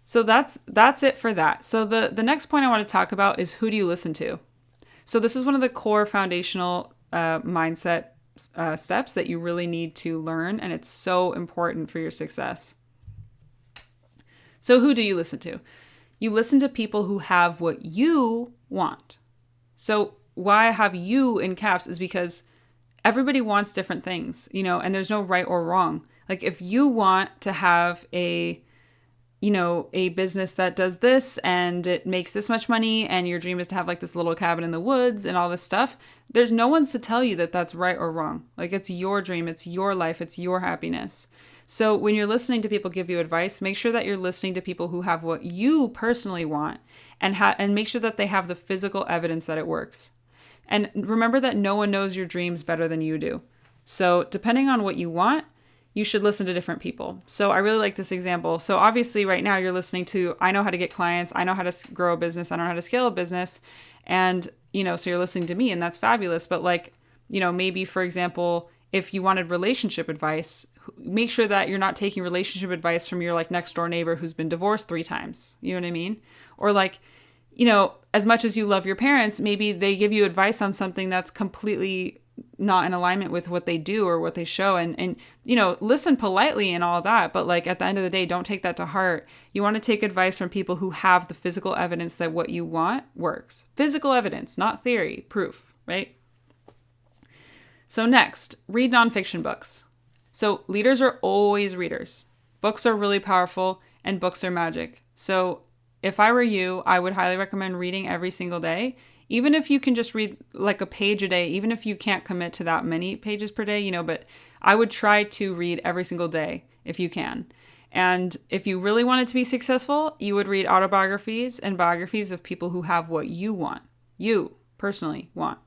So that's it for that. So the next point I want to talk about is, who do you listen to? So this is one of the core foundational mindset steps that you really need to learn, and it's so important for your success. So who do you listen to? You listen to people who have what you want. So why I have you in caps is because everybody wants different things, and there's no right or wrong. Like if you want to have a business that does this and it makes this much money, and your dream is to have like this little cabin in the woods and all this stuff, there's no one to tell you that that's right or wrong. Like it's your dream, it's your life, it's your happiness. So when you're listening to people give you advice, make sure that you're listening to people who have what you personally want, and make sure that they have the physical evidence that it works. And remember that no one knows your dreams better than you do. So depending on what you want, you should listen to different people. So I really like this example. So obviously right now you're listening to, I know how to get clients, I know how to grow a business, I know how to scale a business. And, so you're listening to me, and that's fabulous. But like, maybe for example, if you wanted relationship advice, make sure that you're not taking relationship advice from your like next door neighbor who's been divorced 3 times. You know what I mean? Or like, as much as you love your parents, maybe they give you advice on something that's completely not in alignment with what they do or what they show, and listen politely and all that, but like at the end of the day, don't take that to heart. You want to take advice from people who have the physical evidence that what you want works. Physical evidence, not theory, proof, right? So next, read nonfiction books. So leaders are always readers. Books are really powerful, and books are magic. So if I were you, I would highly recommend reading every single day. Even if you can just read like a page a day, even if you can't commit to that many pages per day, but I would try to read every single day if you can. And if you really wanted to be successful, you would read autobiographies and biographies of people who have what you want, you personally want.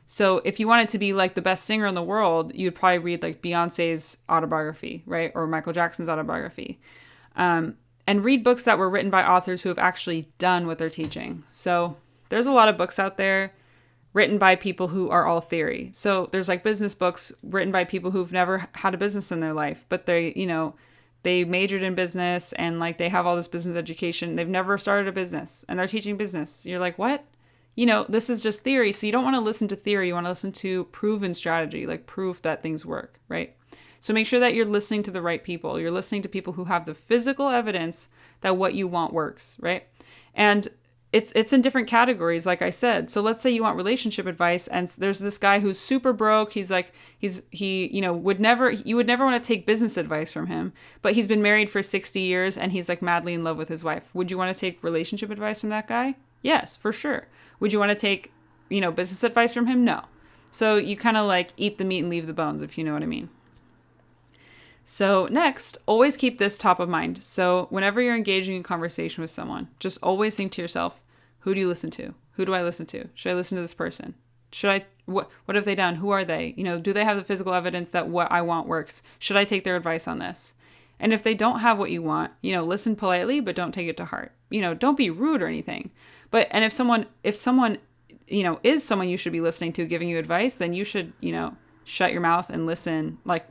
So if you wanted to be like the best singer in the world, you'd probably read like Beyonce's autobiography, right? Or Michael Jackson's autobiography. And read books that were written by authors who have actually done what they're teaching. So there's a lot of books out there written by people who are all theory. So there's like business books written by people who've never had a business in their life, but they majored in business, and like they have all this business education. They've never started a business and they're teaching business. You're like, what? This is just theory. So you don't want to listen to theory. You want to listen to proven strategy, like proof that things work, right? So make sure that you're listening to the right people. You're listening to people who have the physical evidence that what you want works, right? And it's in different categories, like I said. So let's say you want relationship advice, and there's this guy who's super broke. You would never want to take business advice from him, but he's been married for 60 years and he's like madly in love with his wife. Would you want to take relationship advice from that guy? Yes, for sure. Would you want to take, business advice from him? No. So you kind of like eat the meat and leave the bones, if you know what I mean. So next, always keep this top of mind. So whenever you're engaging in conversation with someone, just always think to yourself, who do you listen to? Who do I listen to? Should I listen to this person? What have they done? Who are they? Do they have the physical evidence that what I want works? Should I take their advice on this? And if they don't have what you want, listen politely, but don't take it to heart. Don't be rude or anything. And if someone, is someone you should be listening to giving you advice, then you should, shut your mouth and listen, like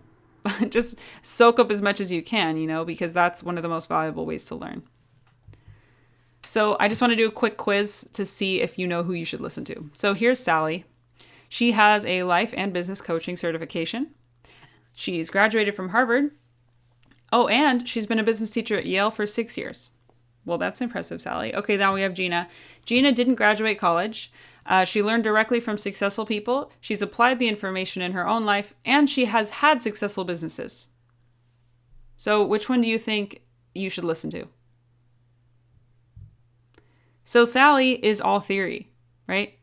just soak up as much as you can, because that's one of the most valuable ways to learn. So I just want to do a quick quiz to see if you know who you should listen to. So here's Sally. She has a life and business coaching certification. She's graduated from Harvard. Oh, and she's been a business teacher at Yale for 6 years. Well, that's impressive, Sally. Okay, now we have Gina. Gina didn't graduate college. She learned directly from successful people. She's applied the information in her own life, and she has had successful businesses. So which one do you think you should listen to? So Sally is all theory, right?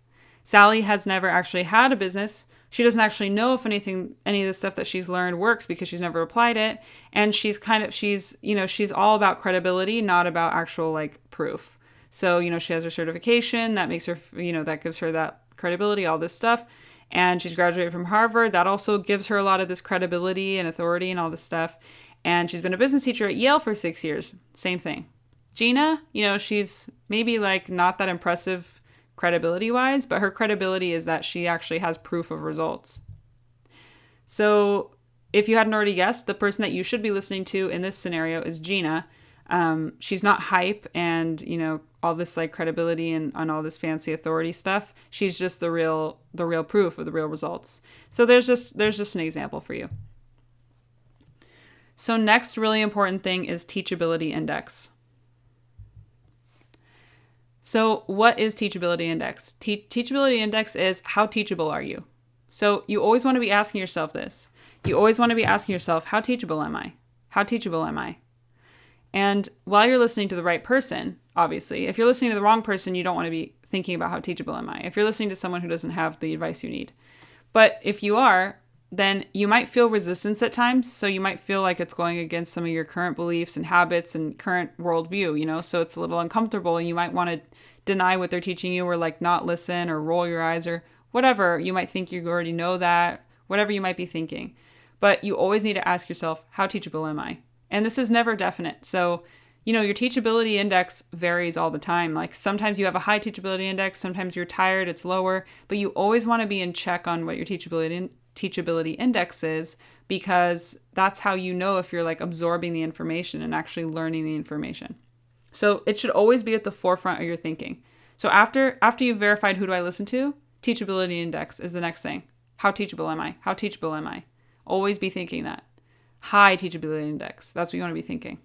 Sally has never actually had a business. She doesn't actually know if any of the stuff that she's learned works because she's never applied it. And she's all about credibility, not about actual like proof. So, she has her certification that makes her, that gives her that credibility, all this stuff. And she's graduated from Harvard. That also gives her a lot of this credibility and authority and all this stuff. And she's been a business teacher at Yale for 6 years. Same thing. Gina, she's maybe like not that impressive credibility wise, but her credibility is that she actually has proof of results. So if you hadn't already guessed, the person that you should be listening to in this scenario is Gina. She's not hype and, all this like credibility and on all this fancy authority stuff. She's just the real proof of the real results. So there's just an example for you. So next really important thing is teachability index. So what is teachability index? Teachability index is how teachable are you? So you always want to be asking yourself this. You always want to be asking yourself, how teachable am I? How teachable am I? And while you're listening to the right person, obviously, if you're listening to the wrong person, you don't want to be thinking about how teachable am I. If you're listening to someone who doesn't have the advice you need. But if you are, then you might feel resistance at times. So you might feel like it's going against some of your current beliefs and habits and current worldview, so it's a little uncomfortable and you might want to deny what they're teaching you or like not listen or roll your eyes or whatever. You might think you already know that, whatever you might be thinking. But you always need to ask yourself, how teachable am I? And this is never definite. So, your teachability index varies all the time. Like sometimes you have a high teachability index, sometimes you're tired, it's lower, but you always want to be in check on what your teachability index is, because that's how you know if you're like absorbing the information and actually learning the information. So it should always be at the forefront of your thinking. So after you've verified who do I listen to, teachability index is the next thing. How teachable am I? How teachable am I? Always be thinking that. High teachability index. That's what you want to be thinking.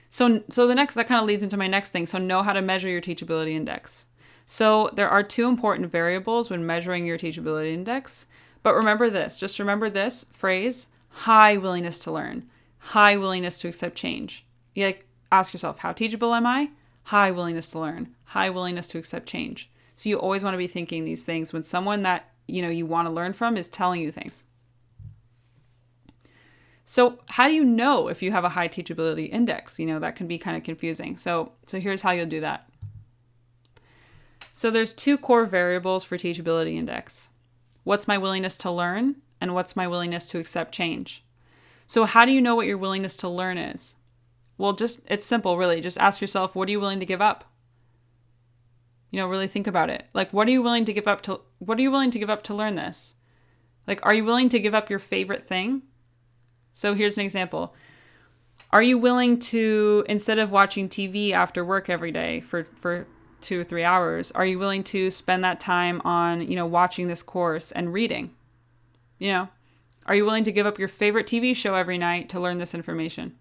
So that kind of leads into my next thing. So know how to measure your teachability index. So there are two important variables when measuring your teachability index. But remember this, just remember this phrase, high willingness to learn, high willingness to accept change. You like ask yourself, how teachable am I? High willingness to learn, high willingness to accept change. So you always want to be thinking these things when someone that, you want to learn from is telling you things. So how do you know if you have a high teachability index? That can be kind of confusing. So here's how you'll do that. So there's two core variables for teachability index. What's my willingness to learn and what's my willingness to accept change? So how do you know what your willingness to learn is? Well, it's simple, really. Just ask yourself, what are you willing to give up? Really think about it. Like, what are you willing to give up to learn this? Like, are you willing to give up your favorite thing? So here's an example. Are you willing to, instead of watching TV after work every day for 2 or 3 hours, are you willing to spend that time on, watching this course and reading? Are you willing to give up your favorite TV show every night to learn this information?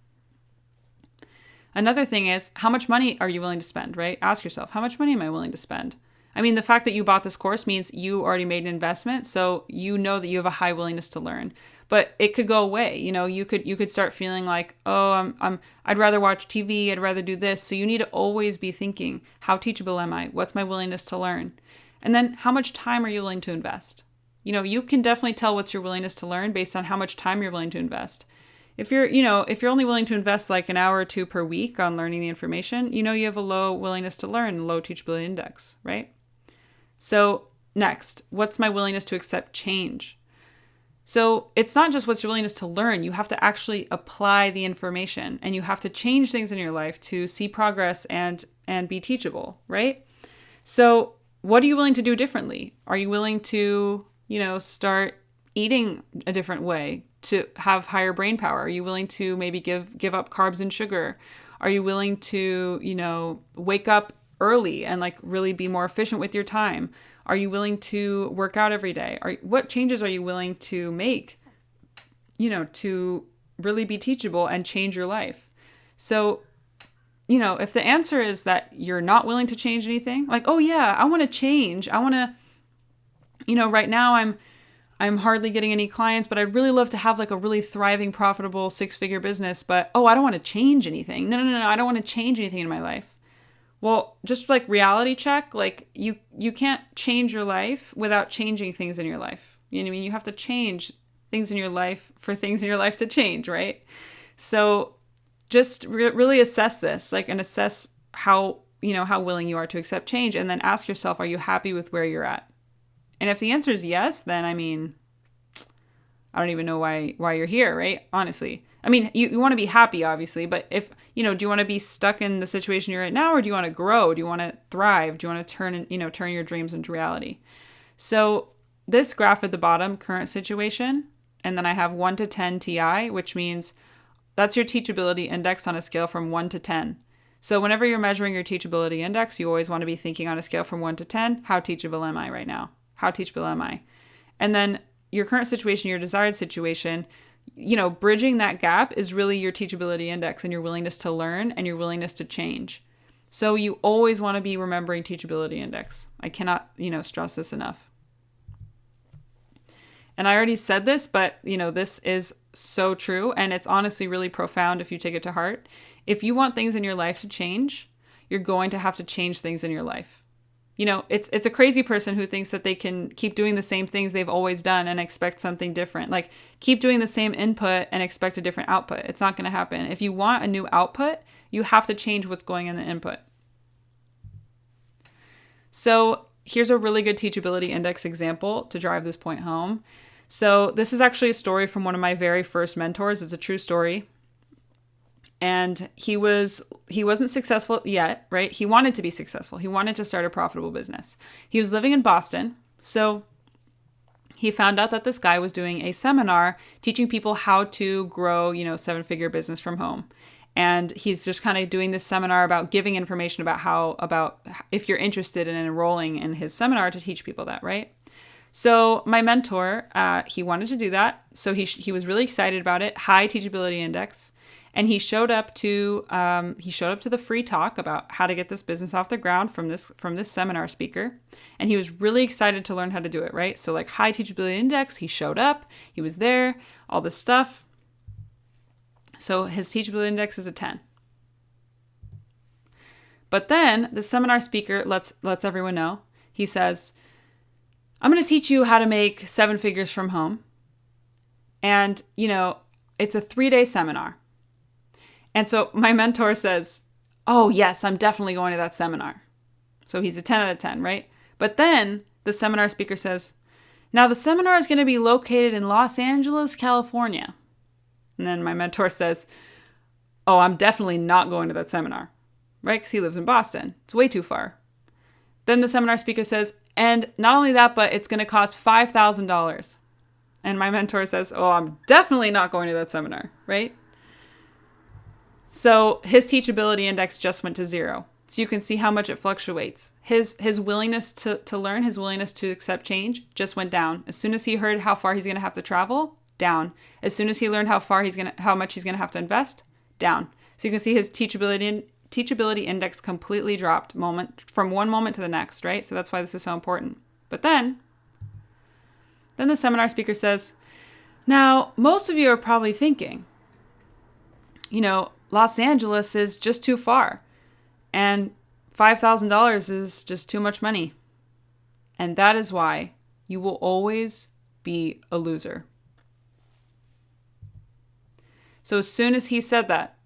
Another thing is, how much money are you willing to spend, right? Ask yourself, how much money am I willing to spend? I mean, the fact that you bought this course means you already made an investment, so you know that you have a high willingness to learn. But it could go away. You could start feeling like, oh, I'd rather watch TV, I'd rather do this. So you need to always be thinking, how teachable am I? What's my willingness to learn? And then how much time are you willing to invest? You can definitely tell what's your willingness to learn based on how much time you're willing to invest. If you're only willing to invest like an hour or two per week on learning the information, you have a low willingness to learn, low teachability index, right? So next, what's my willingness to accept change? So it's not just what's your willingness to learn. You have to actually apply the information and you have to change things in your life to see progress and be teachable, right? So what are you willing to do differently? Are you willing to, start eating a different way to have higher brain power? Are you willing to maybe give up carbs and sugar? Are you willing to, wake up early and like really be more efficient with your time? Are you willing to work out every day? What changes are you willing to make, to really be teachable and change your life? So, if the answer is that you're not willing to change anything, like, oh yeah, I want to change. I want to, right now I'm hardly getting any clients, but I'd really love to have like a really thriving, profitable 6-figure business. But, I don't want to change anything. No, I don't want to change anything in my life. Well, just like reality check, like you can't change your life without changing things in your life. You know what I mean? You have to change things in your life for things in your life to change, right? So just really assess this, like, and assess how willing you are to accept change, and then ask yourself, are you happy with where you're at? And if the answer is yes, then I don't even know why you're here, right? Honestly. I mean, you want to be happy, obviously, but if, do you want to be stuck in the situation you're in now, or do you want to grow? Do you want to thrive? Do you want to turn your dreams into reality? So this graph at the bottom, current situation, and then I have 1 to 10 TI, which means That's your teachability index on a scale from 1 to 10. So whenever you're measuring your teachability index, you always want to be thinking on a scale from 1 to 10, how teachable am I right now? How teachable am I? And then your current situation, your desired situation, bridging that gap is really your teachability index and your willingness to learn and your willingness to change. So you always want to be remembering teachability index. I cannot, stress this enough. And I already said this, but, this is so true. And it's honestly really profound if you take it to heart. If you want things in your life to change, you're going to have to change things in your life. It's a crazy person who thinks that they can keep doing the same things they've always done and expect something different. Like keep doing the same input and expect a different output. It's not going to happen. If you want a new output, you have to change what's going in the input. So here's a really good teachability index example to drive this point home. So this is actually a story from one of my very first mentors. It's a true story. And he wasn't successful yet, right? He wanted to be successful. He wanted to start a profitable business. He was living in Boston. So he found out that this guy was doing a seminar teaching people how to grow, 7-figure business from home. And he's just kind of doing this seminar about giving information about if you're interested in enrolling in his seminar to teach people that, right? So my mentor, he wanted to do that. So he was really excited about it. High teachability index. And he showed up to the free talk about how to get this business off the ground from this seminar speaker. And he was really excited to learn how to do it, right? So like high teachability index, he showed up, he was there, all this stuff. So his teachability index is a 10. But then the seminar speaker lets everyone know. He says, I'm going to teach you how to make 7 figures from home. And, it's a 3-day seminar. And so my mentor says, oh, yes, I'm definitely going to that seminar. So he's a 10 out of 10, right? But then the seminar speaker says, now the seminar is going to be located in Los Angeles, California. And then my mentor says, oh, I'm definitely not going to that seminar, right? Because he lives in Boston. It's way too far. Then the seminar speaker says, and not only that, but it's going to cost $5,000. And my mentor says, oh, I'm definitely not going to that seminar, right? So his teachability index just went to 0. So you can see how much it fluctuates. His willingness to learn, his willingness to accept change just went down. As soon as he heard how far he's going to have to travel, down. As soon as he learned how much he's going to have to invest, down. So you can see his teachability index completely dropped from one moment to the next, right? So that's why this is so important. But then the seminar speaker says, now, most of you are probably thinking, Los Angeles is just too far and $5,000 is just too much money. And that is why you will always be a loser. So as soon as he said that,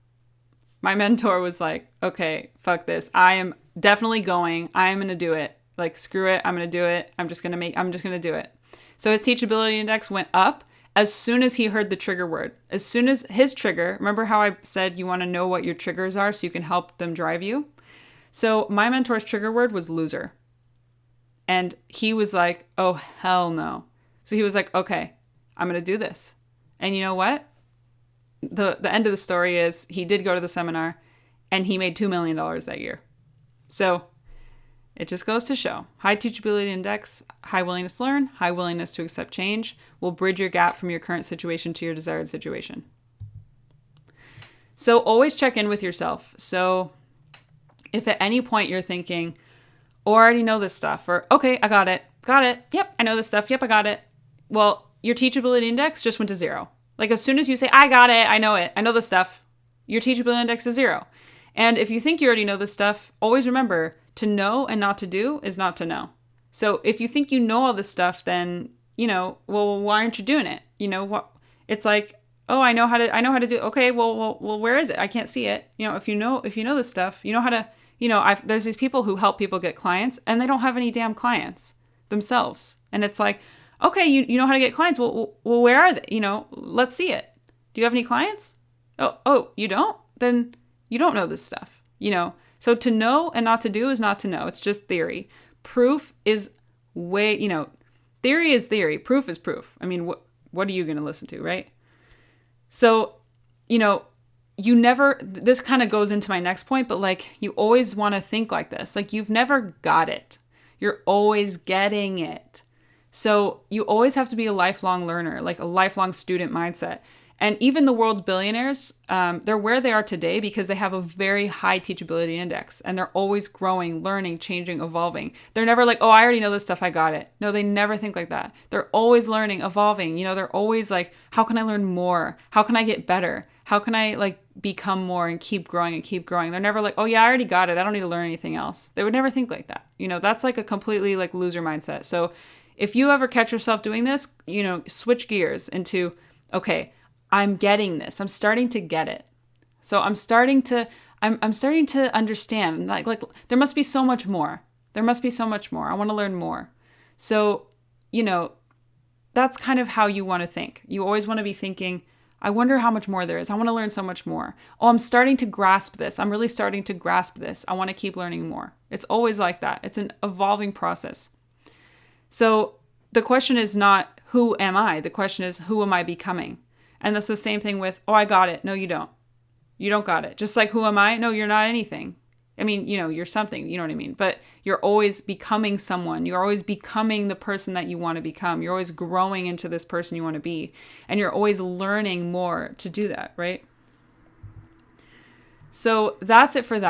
my mentor was like, okay, fuck this. I am definitely going. I am going to do it. Like, screw it. I'm going to do it. I'm just going to do it. So his teachability index went up as soon as he heard the trigger word. As soon as his trigger, remember how I said you want to know what your triggers are so you can help them drive you? So my mentor's trigger word was loser. And he was like, oh, hell no. So he was like, okay, I'm going to do this. And you know what? The end of the story is he did go to the seminar and he made $2 million that year. So it just goes to show high teachability index, high willingness to learn, high willingness to accept change will bridge your gap from your current situation to your desired situation. So always check in with yourself. So if at any point you're thinking, oh, I already know this stuff, or okay, I got it. Yep, I know this stuff. Yep, I got it. Well, your teachability index just went to 0. Like as soon as you say, I got it, I know this stuff, your teachability index is 0. And if you think you already know this stuff, always remember to know and not to do is not to know. So if you think you know all this stuff, then, well, why aren't you doing it? What? It's like, oh, I know how to do it. Okay, well, where is it? I can't see it. If you know this stuff, you know how to, there's these people who help people get clients and they don't have any damn clients themselves. And it's like, okay, you know how to get clients. Well, where are they? Let's see it. Do you have any clients? Oh, you don't? Then you don't know this stuff, So to know and not to do is not to know. It's just theory. Proof is theory is theory. Proof is proof. I mean, what are you going to listen to, right? So, you never, this kind of goes into my next point, but like you always want to think like this. Like you've never got it. You're always getting it. So you always have to be a lifelong learner, like a lifelong student mindset. And even the world's billionaires, they're where they are today because they have a very high teachability index and they're always growing, learning, changing, evolving. They're never like, oh, I already know this stuff, I got it. No, they never think like that. They're always learning, evolving. They're always like, how can I learn more? How can I get better? How can I like become more and keep growing and keep growing? They're never like, oh yeah, I already got it. I don't need to learn anything else. They would never think like that. That's like a completely like loser mindset. So if you ever catch yourself doing this, switch gears into, okay, I'm getting this. I'm starting to get it. So I'm starting to understand. Like there must be so much more. There must be so much more. I want to learn more. So, that's kind of how you want to think. You always want to be thinking, I wonder how much more there is. I want to learn so much more. Oh, I'm starting to grasp this. I'm really starting to grasp this. I want to keep learning more. It's always like that. It's an evolving process. So the question is not, who am I? The question is, who am I becoming? And that's the same thing with, oh, I got it. No, you don't. You don't got it. Just like, who am I? No, you're not anything. I mean, you're something, you know what I mean? But you're always becoming someone. You're always becoming the person that you want to become. You're always growing into this person you want to be. And you're always learning more to do that, right? So that's it for that.